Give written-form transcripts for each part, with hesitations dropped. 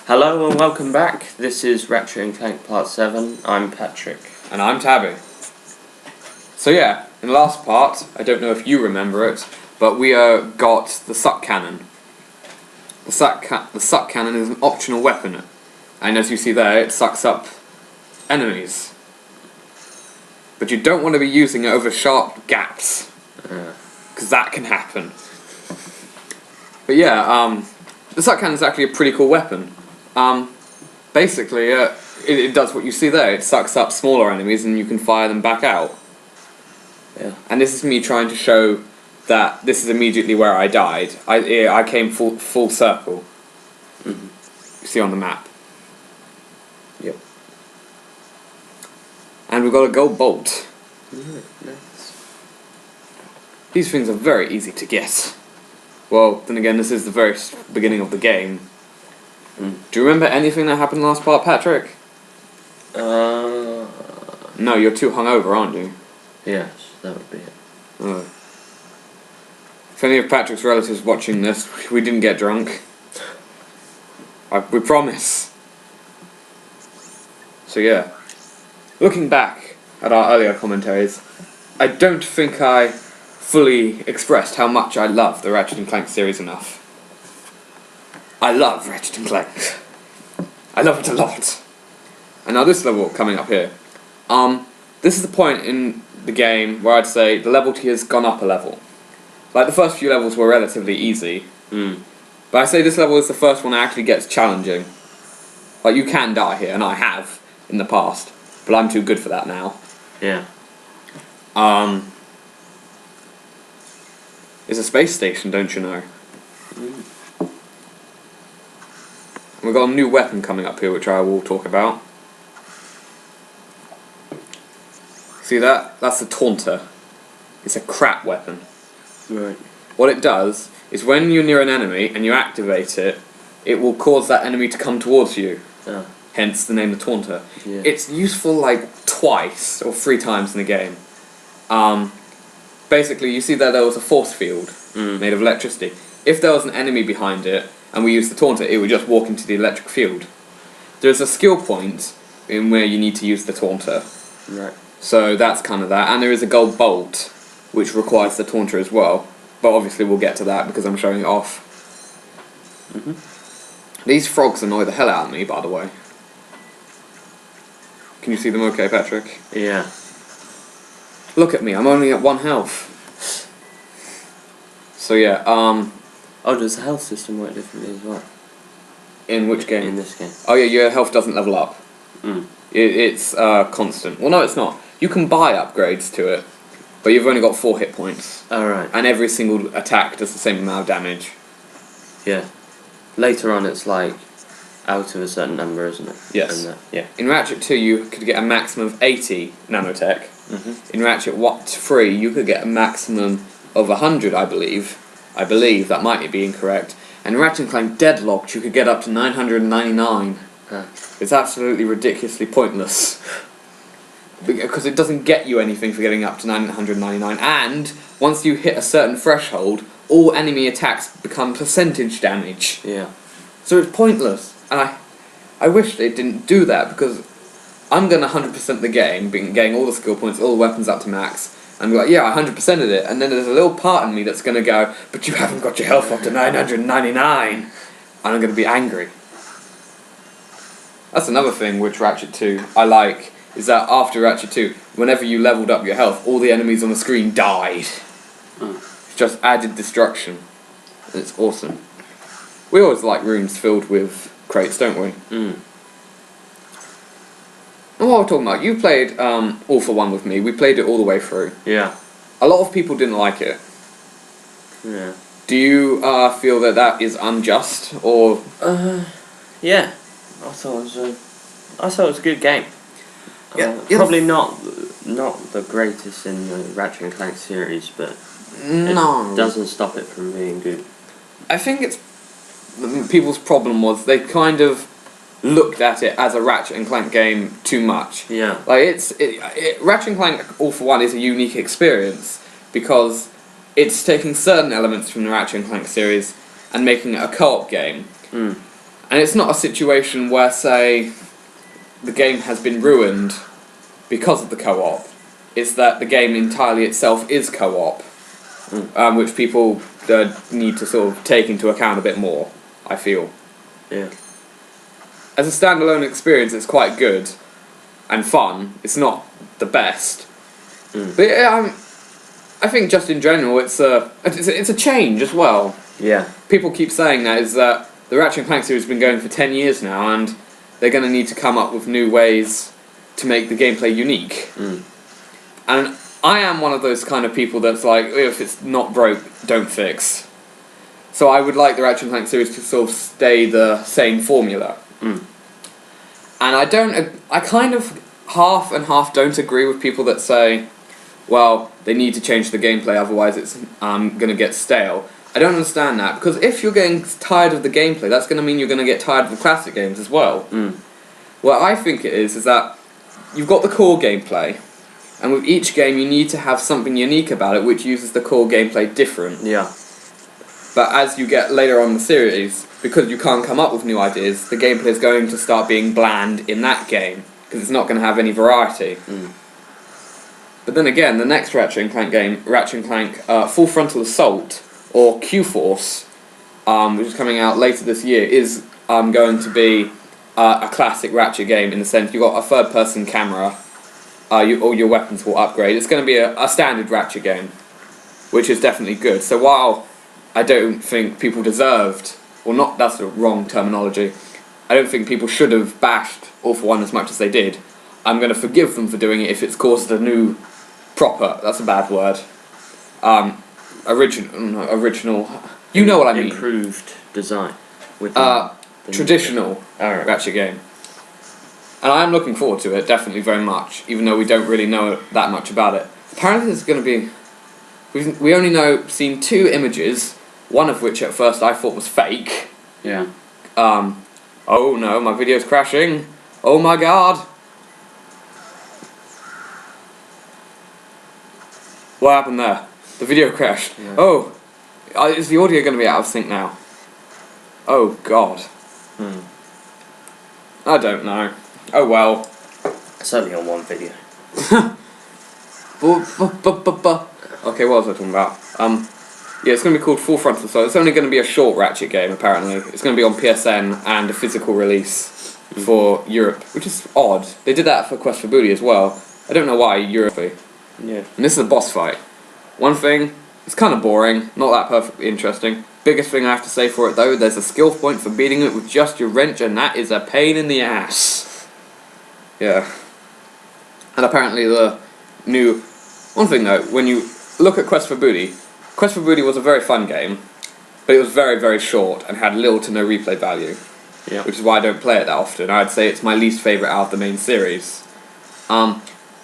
Hello and welcome back. This is Ratchet and Clank Part 7. I'm Patrick. And I'm Tabby. So yeah, in the last part, I don't know if you remember it, but we got the suck cannon. The suck cannon is an optional weapon, and as you see there, it sucks up enemies. But you don't want to be using it over sharp gaps, because that can happen. But yeah, the suck cannon is actually a pretty cool weapon. Basically, it does what you see there. It sucks up smaller enemies and you can fire them back out. Yeah. And this is me trying to show that this is immediately where I died. I came full circle. Mm-hmm. You see on the map. Yep. And we've got a gold bolt. Nice. These things are very easy to get. Well, then again, this is the very beginning of the game. Do you remember anything that happened last part, Patrick? No, you're too hungover, aren't you? Yes, that would be it. Oh. If any of Patrick's relatives watching this, we didn't get drunk. We promise. So yeah, looking back at our earlier commentaries, I don't think I fully expressed how much I love the Ratchet and Clank series enough. I love Ratchet and Clank. I love it a lot. And now this level coming up here, this is the point in the game where I'd say the level tier has gone up a level. Like the first few levels were relatively easy, but I say this level is the first one that actually gets challenging. Like you can die here, and I have in the past, but I'm too good for that now. Yeah. It's a space station, don't you know? And we've got a new weapon coming up here, which I will talk about. See that? That's the Taunter. It's a crap weapon. Right. What it does is when you're near an enemy and you activate it, it will cause that enemy to come towards you. Oh. Hence the name the Taunter. Yeah. It's useful like twice or 3 times in the game. Basically, you see there was a force field made of electricity. If there was an enemy behind it and we used the Taunter, it would just walk into the electric field. There's a skill point in where you need to use the Taunter. Right. So that's kind of that. And there is a gold bolt, which requires the Taunter as well. But obviously we'll get to that because I'm showing it off. These frogs annoy the hell out of me, by the way. Can you see them okay, Patrick? Yeah. Look at me, I'm only at 1 health. So yeah, Oh, does the health system work differently as well? in which game? In this game. Oh yeah, your health doesn't level up. It's constant. Well, no, it's not. You can buy upgrades to it, but you've only got 4 hit points. Alright. And every single attack does the same amount of damage. Yeah. Later on it's like out of a certain number, isn't it? Yes. And, yeah. In Ratchet 2, you could get a maximum of 80 nanotech. In Ratchet 3, you could get a maximum of 100, I believe. I believe, that might be incorrect. And Ratchet and Clank Deadlocked, you could get up to 999. It's absolutely ridiculously pointless. Because it doesn't get you anything for getting up to 999. And, once you hit a certain threshold, all enemy attacks become percentage damage. Yeah. So it's pointless. And I wish they didn't do that, because I'm going to 100% the game, getting all the skill points, all the weapons up to max, and be like, yeah, I 100%ed it, and then there's a little part in me that's going to go, but you haven't got your health up to 999, and I'm going to be angry. That's another thing which Ratchet 2 I like, is that after Ratchet 2, whenever you leveled up your health, all the enemies on the screen died. It's just added destruction. And it's awesome. We always like rooms filled with crates, don't we? And what we're talking about, you played All for One with me. We played it all the way through. Yeah. A lot of people didn't like it. Yeah. Do you feel that that is unjust, or? Yeah. I thought it was a good game. Yeah. Probably not the greatest in the Ratchet and Clank series, but No. it doesn't stop it from being good. I think it's people's problem was they kind of looked at it as a Ratchet and Clank game too much. Yeah. Like Ratchet and Clank All for One is a unique experience because it's taking certain elements from the Ratchet and Clank series and making it a co-op game. And it's not a situation where, say, the game has been ruined because of the co-op. It's that the game entirely itself is co-op, which people need to sort of take into account a bit more, I feel. Yeah. As a standalone experience, it's quite good and fun. It's not the best. But I think just in general, it's a change as well. Yeah. People keep saying that is that the Ratchet and Clank series has been going for 10 years now, and they're going to need to come up with new ways to make the gameplay unique. And I am one of those kind of people that's like, if it's not broke, don't fix. So I would like the Ratchet and Clank series to sort of stay the same formula. And I kind of half and half don't agree with people that say, well, they need to change the gameplay, otherwise it's going to get stale. I don't understand that, because if you're getting tired of the gameplay, that's going to mean you're going to get tired of the classic games as well. What I think it is that you've got the core gameplay, and with each game you need to have something unique about it which uses the core gameplay different. Yeah. But as you get later on in the series, because you can't come up with new ideas, the gameplay is going to start being bland in that game, because it's not going to have any variety. But then again, the next Ratchet and Clank game, Ratchet and Clank Full Frontal Assault, or Q-Force, which is coming out later this year, is going to be a classic Ratchet game in the sense you've got a third-person camera, all your weapons will upgrade. It's going to be a standard Ratchet game, which is definitely good. So while I don't think people deserved, or not, that's the wrong terminology, I don't think people should have bashed All For One as much as they did, I'm going to forgive them for doing it if it's caused a new, proper, that's a bad word, original, you know what I mean. Improved design. With traditional Ratchet game. And I am looking forward to it, definitely very much, even though we don't really know that much about it. Apparently there's going to be... We only seen 2 images, one of which at first I thought was fake. Yeah. Oh no, my video's crashing. Oh my god. What happened there? The video crashed. Yeah. Oh, is the audio going to be out of sync now? Oh god. I don't know. Oh well. It's only on one video. Okay, what was I talking about? Yeah, it's going to be called Full Frontal Assault. It's only going to be a short Ratchet game, apparently. It's going to be on PSN and a physical release for Europe, which is odd. They did that for Quest for Booty as well. I don't know why, Europe. Yeah. And this is a boss fight. One thing, it's kind of boring, not that perfectly interesting. Biggest thing I have to say for it though, there's a skill point for beating it with just your wrench, and that is a pain in the ass. Yeah. And apparently the new... One thing though, when you look at Quest for Booty was a very fun game, but it was very, very short and had little to no replay value. Yeah. Which is why I don't play it that often. I'd say it's my least favourite out of the main series.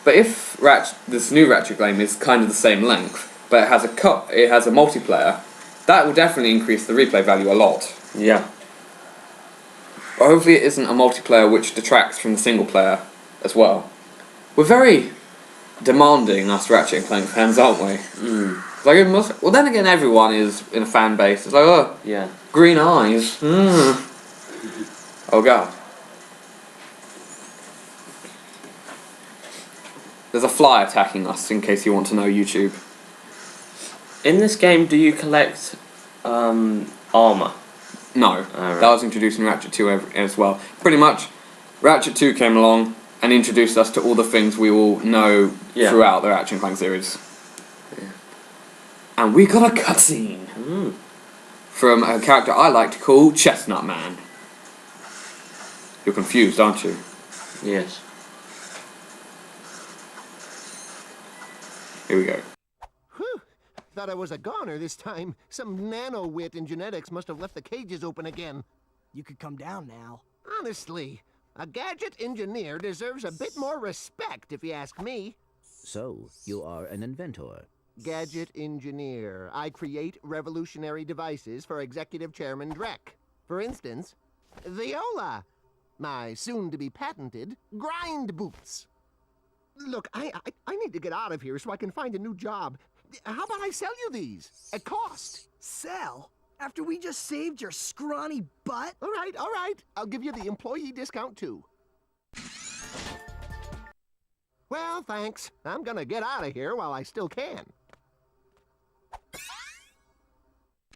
But if this new Ratchet game is kind of the same length, but it has a multiplayer, that will definitely increase the replay value a lot. Yeah. But hopefully it isn't a multiplayer which detracts from the single player as well. We're very demanding, us Ratchet and Clank fans, aren't we? Like well, then again, everyone is in a fan base. It's like, oh, Yeah. green eyes. Oh god. There's a fly attacking us, in case you want to know, YouTube. In this game, do you collect armor? No, Alright. that was introduced in Ratchet 2 as well. Pretty much, Ratchet 2 came along and introduced us to all the things we all know throughout the Ratchet and Clank series. Yeah. And we got a cutscene from a character I like to call Chestnut Man. You're confused, aren't you? Yes. Here we go. Whew. Thought I was a goner this time. Some nano-wit in genetics must have left the cages open again. You could come down now. Honestly, a gadget engineer deserves a bit more respect, if you ask me. So, you are an inventor. Gadget engineer. I create revolutionary devices for Executive Chairman Drek. For instance, Viola. My soon-to-be patented grind boots. Look, I need to get out of here so I can find a new job. How about I sell you these? At cost. Sell? After we just saved your scrawny butt? All right. I'll give you the employee discount, too. Well, thanks. I'm gonna get out of here while I still can.